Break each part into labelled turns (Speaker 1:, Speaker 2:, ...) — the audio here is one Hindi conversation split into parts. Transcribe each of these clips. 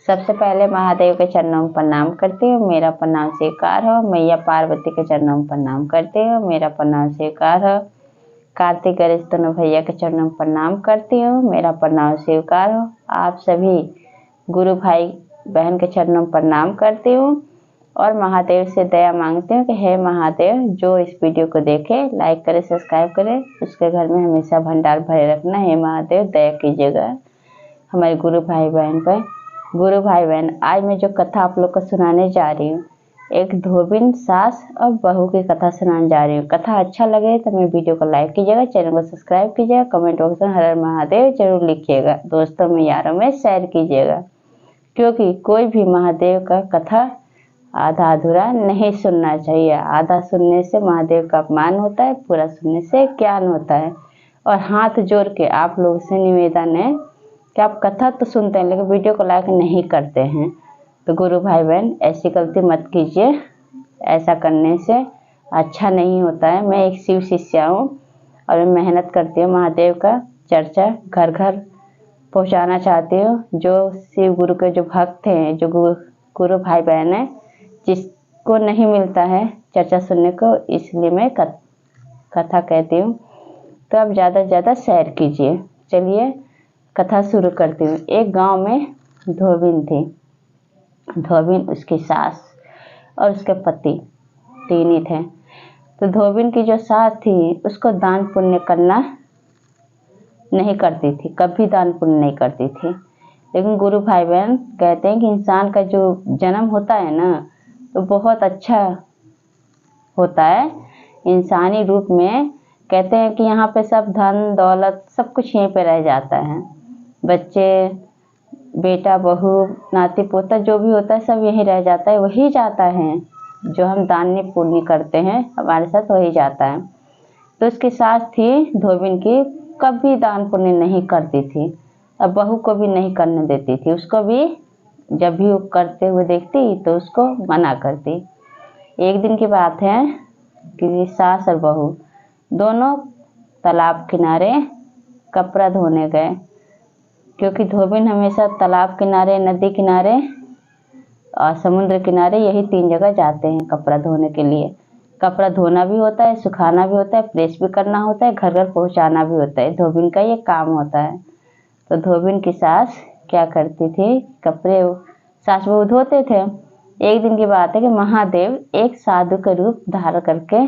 Speaker 1: सबसे पहले महादेव के चरणों में प्रणाम करती हूँ, मेरा प्रणाम स्वीकार हो। मैया पार्वती के चरणों में प्रणाम करती हूँ, मेरा प्रणाम स्वीकार हो। कार्तिक गणेश दोनों भैया के चरणों में प्रणाम करती हूँ, मेरा प्रणाम स्वीकार हो। आप सभी गुरु भाई बहन के चरणों में प्रणाम करती हूँ और महादेव से दया मांगती हूँ कि हे महादेव, जो इस वीडियो को देखे लाइक करे, सब्सक्राइब करे, उसके घर में हमेशा भंडार भरे रखना। हे महादेव दया कीजिएगा हमारे गुरु भाई बहन पर। गुरु भाई बहन, आज मैं जो कथा आप लोग को सुनाने जा रही हूँ, एक धोबिन सास और बहू की कथा सुनाने जा रही हूँ। कथा अच्छा लगे तो मेरे वीडियो को लाइक कीजिएगा, चैनल को सब्सक्राइब कीजिएगा, कमेंट बॉक्स में हर हर महादेव जरूर लिखिएगा, दोस्तों में यारों में शेयर कीजिएगा, क्योंकि कोई भी महादेव का कथा आधा अधूरा नहीं सुनना चाहिए। आधा सुनने से महादेव का अपमान होता है, पूरा सुनने से ज्ञान होता है। और हाथ जोड़ के आप लोगों से निवेदन है कि आप कथा तो सुनते हैं लेकिन वीडियो को लाइक नहीं करते हैं। तो गुरु भाई बहन, ऐसी गलती मत कीजिए, ऐसा करने से अच्छा नहीं होता है। मैं एक शिव शिष्या हूँ और मैं मेहनत करती हूँ, महादेव का चर्चा घर घर पहुँचाना चाहती हूँ। जो शिव गुरु के जो भक्त हैं, जो गुरु भाई बहन हैं, जिसको नहीं मिलता है चर्चा सुनने को, इसलिए मैं कथा कहती हूँ। तो आप ज़्यादा से ज़्यादा शेयर कीजिए। चलिए कथा शुरू करती हूँ। एक गांव में धोबिन थी। धोबिन, उसकी सास और उसके पति, तीन ही थे। तो धोबिन की जो सास थी उसको दान पुण्य करना नहीं करती थी, कभी दान पुण्य नहीं करती थी। लेकिन गुरु भाई बहन कहते हैं कि इंसान का जो जन्म होता है ना, तो बहुत अच्छा होता है इंसानी रूप में। कहते हैं कि यहाँ पे सब धन दौलत सब कुछ यहीं पे रह जाता है। बच्चे, बेटा बहू, नाती पोता जो भी होता है सब यहीं रह जाता है, वही जाता है जो हम दान पुण्य करते हैं, हमारे साथ वही जाता है। तो उसकी सास थी धोबिन की, कभी दान पुण्य नहीं करती थी और बहू को भी नहीं करने देती थी। उसको भी जब भी वो करते हुए देखती तो उसको मना करती। एक दिन की बात है कि सास और बहू दोनों तालाब किनारे कपड़ा धोने गए, क्योंकि धोबिन हमेशा तालाब किनारे, नदी किनारे और समुद्र किनारे, यही तीन जगह जाते हैं कपड़ा धोने के लिए। कपड़ा धोना भी होता है, सुखाना भी होता है, प्रेस भी करना होता है, घर घर पहुंचाना भी होता है, धोबिन का ये काम होता है। तो धोबिन की सास क्या करती थी, कपड़े सास बहू धोते थे। एक दिन की बात है कि महादेव एक साधु का रूप धारण करके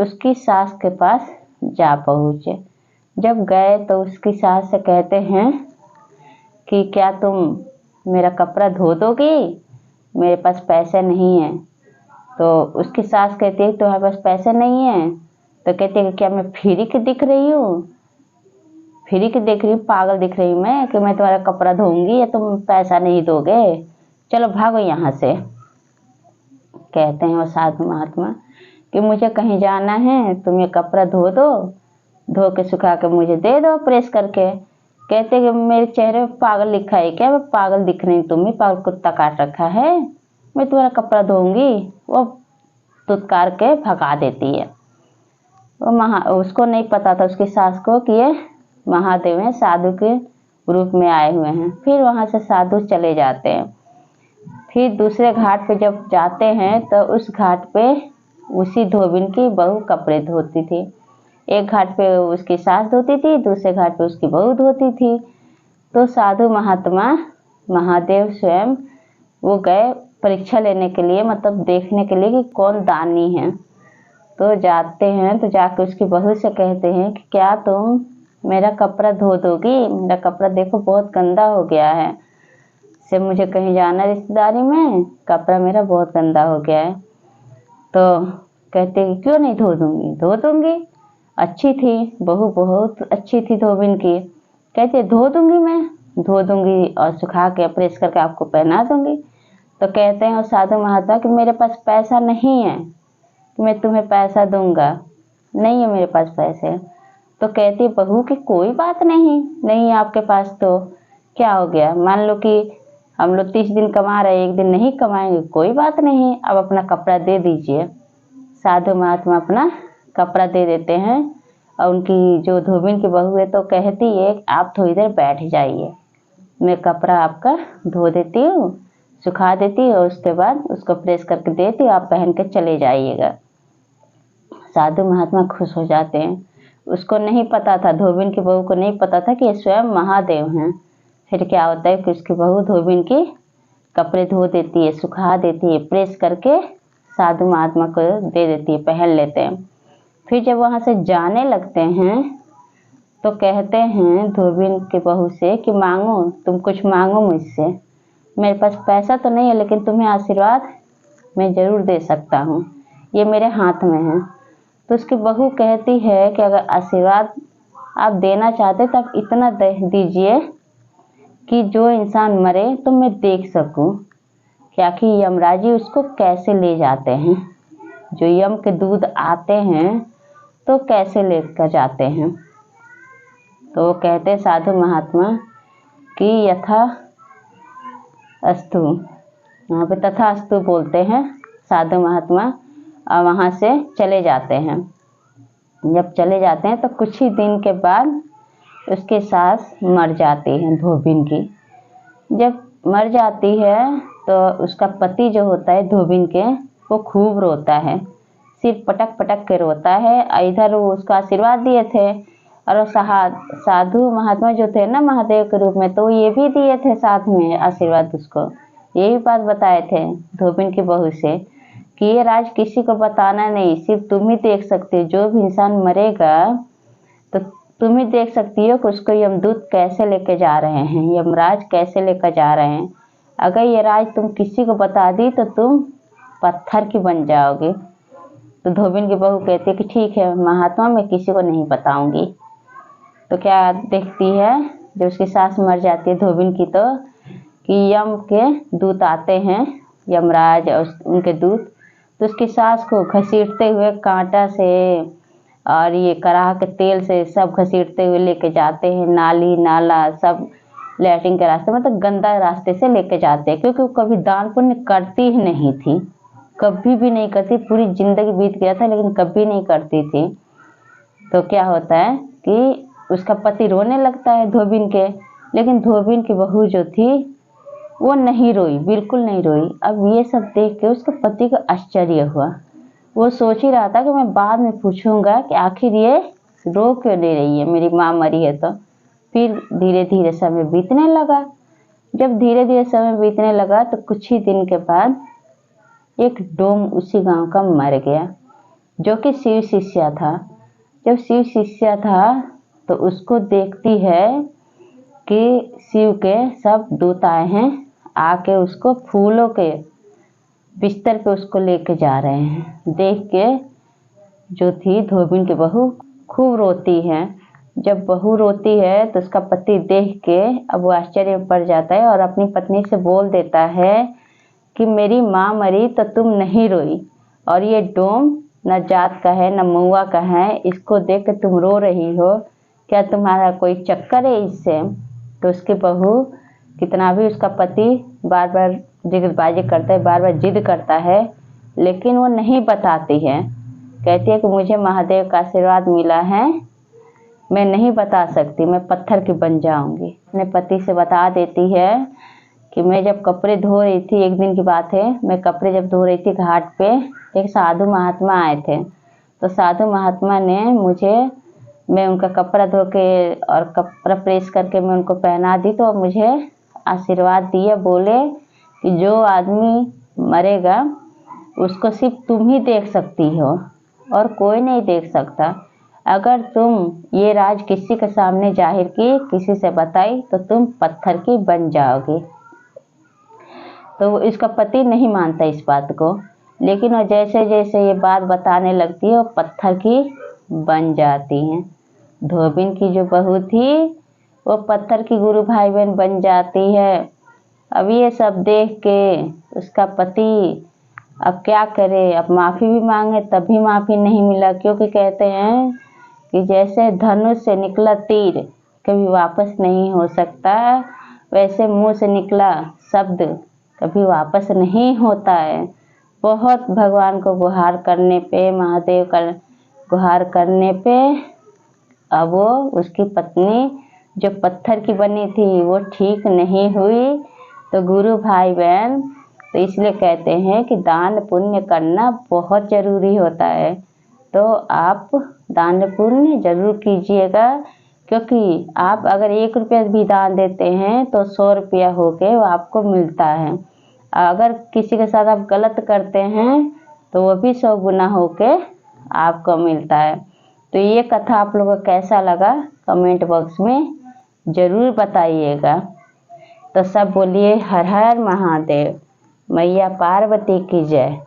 Speaker 1: उसकी सास के पास जा पहुँचे। जब गए तो उसकी सास से कहते हैं कि क्या तुम मेरा कपड़ा धो दोगी, मेरे पास पैसे नहीं हैं। तो उसकी सास कहती है तुम्हारे पास पैसे नहीं है? तो कहती है कि क्या मैं फ्री की दिख रही हूँ, फ्री की दिख रही हूँ, पागल दिख रही हूँ मैं कि मैं तुम्हारा कपड़ा धोऊंगी या तुम पैसा नहीं दोगे, चलो भागो यहाँ से। कहते हैं वो साधु महात्मा कि मुझे कहीं जाना है, तुम ये कपड़ा धो दो, धो के सुखा के मुझे दे दो प्रेस करके। कहते कि मेरे चेहरे पे पागल लिखा है क्या, मैं पागल दिख रही, तुम ही पागल कुत्ता काट रखा है, मैं तुम्हारा कपड़ा धोऊंगी। वो तुतकार के भगा देती है। वो उसको नहीं पता था, उसकी सास को, कि ये महादेव हैं, साधु के रूप में आए हुए हैं। फिर वहाँ से साधु चले जाते हैं। फिर दूसरे घाट पे जब जाते हैं तो उस घाट पे उसी धोबिन की बहू कपड़े धोती थी। एक घाट पे उसकी सास धोती थी, दूसरे घाट पे उसकी बहू धोती थी। तो साधु महात्मा महादेव स्वयं वो गए परीक्षा लेने के लिए, मतलब देखने के लिए कि कौन दानी है। तो जाते हैं तो जाके उसकी बहू से कहते हैं कि क्या तुम मेरा कपड़ा धो दोगी, मेरा कपड़ा देखो बहुत गंदा हो गया है, से मुझे कहीं जाना रिश्तेदारी में, कपड़ा मेरा बहुत गंदा हो गया है। तो कहते कि क्यों नहीं धो दूंगी, धो दूंगी, अच्छी थी बहू, बहुत अच्छी थी धोबिन की। कहते धो दूंगी, मैं धो दूंगी और सुखा के प्रेस करके आपको पहना दूंगी। तो कहते हैं साधु महात्मा कि मेरे पास पैसा नहीं है कि मैं तुम्हें पैसा दूंगा, नहीं है मेरे पास पैसे। तो कहती बहू कि कोई बात नहीं, नहीं है आपके पास तो क्या हो गया, मान लो कि हम लोग 30 दिन कमा रहे, एक दिन नहीं कमाएंगे, कोई बात नहीं, अब अपना कपड़ा दे दीजिए। साधु महात्मा अपना कपड़ा दे देते हैं और उनकी जो धोबिन की बहू है तो कहती है आप थोड़ी देर बैठ जाइए। मैं कपड़ा आपका धो देती हूँ, सुखा देती हूँ, और उसके बाद उसको प्रेस करके देती हूँ, आप पहन के चले जाइएगा। साधु महात्मा खुश हो जाते हैं। उसको नहीं पता था, धोबिन की बहू को नहीं पता था कि ये स्वयं महादेव हैं। फिर क्या होता है कि उसकी बहू धोबिन की कपड़े धो देती है, सुखा देती है, प्रेस करके साधु महात्मा को दे देती है, पहन लेते हैं। फिर जब वहाँ से जाने लगते हैं तो कहते हैं धोबिन की बहू से कि मांगो, तुम कुछ मांगो मुझसे। मेरे पास पैसा तो नहीं है, लेकिन तुम्हें आशीर्वाद मैं ज़रूर दे सकता हूँ, ये मेरे हाथ में है। तो उसकी बहू कहती है कि अगर आशीर्वाद आप देना चाहते तो आप इतना दे दीजिए कि जो इंसान मरे तो मैं देख सकूं कि आखिर यमराज जी उसको कैसे ले जाते हैं, जो यम के दूत आते हैं तो कैसे लेकर जाते हैं। तो वो कहते साधु महात्मा कि यथा अस्तु, वहाँ पे तथा अस्तु बोलते हैं साधु महात्मा, और वहाँ से चले जाते हैं। जब चले जाते हैं तो कुछ ही दिन के बाद उसके सास मर जाती है धोबिन की। जब मर जाती है तो उसका पति जो होता है धोबिन के, वो खूब रोता है, सिर पटक पटक के रोता है। इधर वो उसका आशीर्वाद दिए थे, और साधु महात्मा जो थे ना महादेव के रूप में, तो ये भी दिए थे साथ में आशीर्वाद उसको। ये भी बात बताए थे धोबिन की बहू से कि ये राज किसी को बताना नहीं, सिर्फ तुम ही देख सकते हो। जो भी इंसान मरेगा तो तुम ही देख सकती हो कि उसको यमदूत कैसे लेके जा रहे हैं, यमराज कैसे लेकर जा रहे हैं। अगर ये राज तुम किसी को बता दी तो तुम पत्थर की बन जाओगे। तो धोबिन की बहू कहती है कि ठीक है महात्मा, मैं किसी को नहीं बताऊंगी। तो क्या देखती है जब उसकी सास मर जाती है धोबिन की, तो कि यम के दूत आते हैं, यमराज और उनके दूत, तो उसकी सास को घसीटते हुए कांटा से और ये कराह के तेल से सब घसीटते हुए लेके जाते हैं, नाली नाला सब लैट्रिन के रास्ते, मतलब गंदा रास्ते से लेके जाते हैं। क्योंकि वो कभी दान पुण्य करती ही नहीं थी, कभी भी नहीं करती, पूरी जिंदगी बीत गया था लेकिन कभी नहीं करती थी। तो क्या होता है कि उसका पति रोने लगता है धोबिन के, लेकिन धोबिन की बहू जो थी वो नहीं रोई, बिल्कुल नहीं रोई। अब ये सब देख के उसके पति को आश्चर्य हुआ। वो सोच ही रहा था कि मैं बाद में पूछूंगा कि आखिर ये रो क्यों नहीं रही है, मेरी माँ मरी है तो। फिर धीरे धीरे समय बीतने लगा। जब धीरे धीरे समय बीतने लगा तो कुछ ही दिन के बाद एक डोम उसी गांव का मर गया, जो कि शिव शिष्या था। जब शिव शिष्या था तो उसको देखती है कि शिव के सब दूत आए हैं, आके उसको फूलों के बिस्तर पे उसको लेके जा रहे हैं। देख के जो थी धोबिन की बहू खूब रोती है। जब बहू रोती है तो उसका पति देख के अब वो आश्चर्य में पड़ जाता है और अपनी पत्नी से बोल देता है कि मेरी माँ मरी तो तुम नहीं रोई, और ये डोम न जात का है न मऊआ का है, इसको देख के तुम रो रही हो, क्या तुम्हारा कोई चक्कर है इससे। तो उसकी बहू, कितना भी उसका पति बार बार जिदबाजी करता है, बार बार जिद करता है, लेकिन वो नहीं बताती है। कहती है कि मुझे महादेव का आशीर्वाद मिला है, मैं नहीं बता सकती, मैं पत्थर की बन जाऊंगी। अपने पति से बता देती है कि मैं जब कपड़े धो रही थी, एक दिन की बात है, मैं कपड़े जब धो रही थी घाट पे, एक साधु महात्मा आए थे। तो साधु महात्मा ने मुझे, मैं उनका कपड़ा धो के और कपड़ा प्रेस करके मैं उनको पहना दी, तो मुझे आशीर्वाद दिया, बोले कि जो आदमी मरेगा उसको सिर्फ तुम ही देख सकती हो और कोई नहीं देख सकता। अगर तुम ये राज किसी के सामने जाहिर की, किसी से बताई, तो तुम पत्थर की बन जाओगे। तो इसका पति नहीं मानता इस बात को, लेकिन वो जैसे जैसे ये बात बताने लगती है वो पत्थर की बन जाती हैं। धोबिन की जो बहू थी वो पत्थर की गुरु भाई बहन बन जाती है। अब ये सब देख के उसका पति अब क्या करे, अब माफ़ी भी मांगे तब भी माफ़ी नहीं मिला, क्योंकि कहते हैं कि जैसे धनुष से निकला तीर कभी वापस नहीं हो सकता, वैसे मुंह से निकला शब्द कभी वापस नहीं होता है। बहुत भगवान को गुहार करने पे, महादेव का गुहार करने पे अब वो उसकी पत्नी जो पत्थर की बनी थी वो ठीक नहीं हुई। तो गुरु भाई बहन, तो इसलिए कहते हैं कि दान पुण्य करना बहुत ज़रूरी होता है। तो आप दान पुण्य ज़रूर कीजिएगा, क्योंकि आप अगर 1 रुपया भी दान देते हैं तो 100 रुपया होके वो आपको मिलता है। अगर किसी के साथ आप गलत करते हैं तो वो भी 100 गुना होके आपको मिलता है। तो ये कथा आप लोगों को कैसा लगा कमेंट बॉक्स में ज़रूर बताइएगा। तो सब बोलिए हर हर महादेव, मैया पार्वती की जय।